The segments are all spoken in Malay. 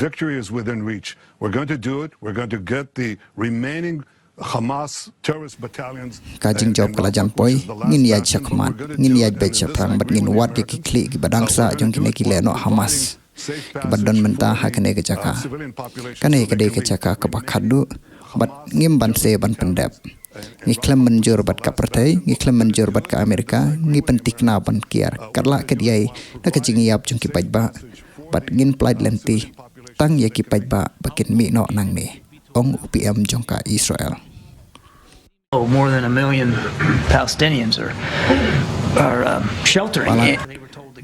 victory is within reach. We're going to do it. We're going to get the remaining Hamas terrorist battalions. Kajing job kalajan poi ngin yaj sakmat ngin yaj becha prang bat ngin wat de kikli ki badang sa jong kine ki leno Hamas badon menta hakane ke jaka kane kade ke jaka ka bakhadu bat ngim ban se ban pendap ngiklam menjur bat ka pertai ngiklam menjur bat ka Amerika ngi pentikna ban kiar karla ke diai na kajing yap jong ki pajba bat ngin plaid lenti tang ye ki pajba bakin mi no nang ni ong UPM jong ka Israel. Oh, more than 1 million Palestinians are sheltering.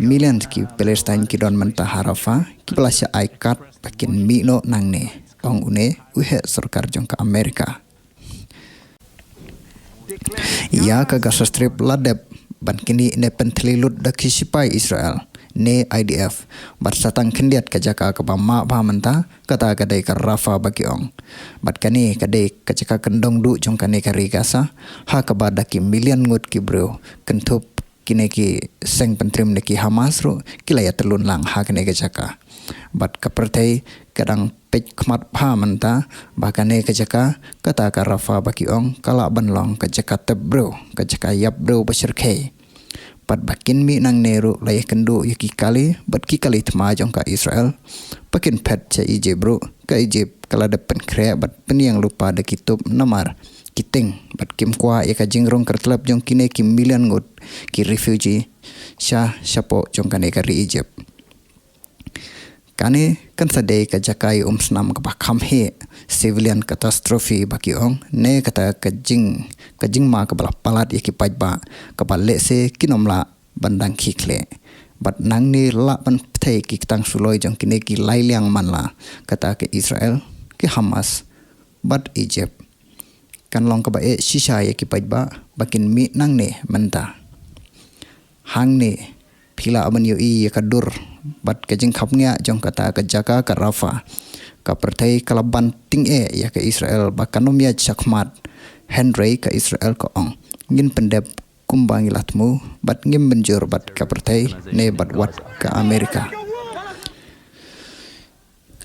Millions ki Palestine ki don menta harafa ki pelasya aikat bakin mino nang ne ong une uhe sarkar jong ka Amerika. Ya ka Gaza Strip ladep ban kini ne pentlilut da kisipai Israel ne IDF bat satang kendiat ka jaka ka bama ba menta kata kadai ka Rafa bagi ong bat kani kadai ka jaka kendong du jong kani ka Gaza ha ka bada ki million ngut ki bro kentup kini ki seng pentrim ne ki Hamas ro kilaya telun lang ha kani ka jaka bat ka pertai kadang pej khmat ba menta ba kani ka jaka kata ka Rafa bagi ong kala banlong ka jaka teb bro ka jaka yap bro basirkai pat bakin mi nang neru layah kendu yaki kali bat ki kali thma jong ka Israel pakin pet cha Egypt bro ka Egypt kala depan krea bat peniang lupa de kitub namar kiting bat kim kwa ya ka jingrong kertlap jong kine ki million ngut ki refugee sha shapo jong kane ka Egypt kane kan sadai ka jakai snam ka bakham he civilian catastrophe baki ong ne kata kajing ma ka bala palat yaki pajba ka balle se kinomla bandang khikle bat nang ni la ban thai ki tang suloi jong kine ki lailiang manla kata ke Israel ki Hamas bat Egypt kan long ka ba e shisha yaki pajba bakin mi nang ne menta hang ne phila aman yo I ka dur bat kajing khapnya jong kata ka jaka ka Rafa ka pertai kalaban ting ya ke Israel bakanomia chakmat Henry ka Israel ko ong ngin pendep kumbangi latmu bat ngim benjur bat ka pertai ne bat wat ka Amerika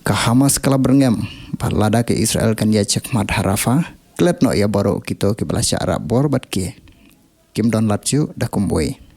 ka Hamas kala berngem balada ke Israel kan ya chakmat harafa klet no ya baro kito ke balasya Arab bor bat ki kim don latju da kumboi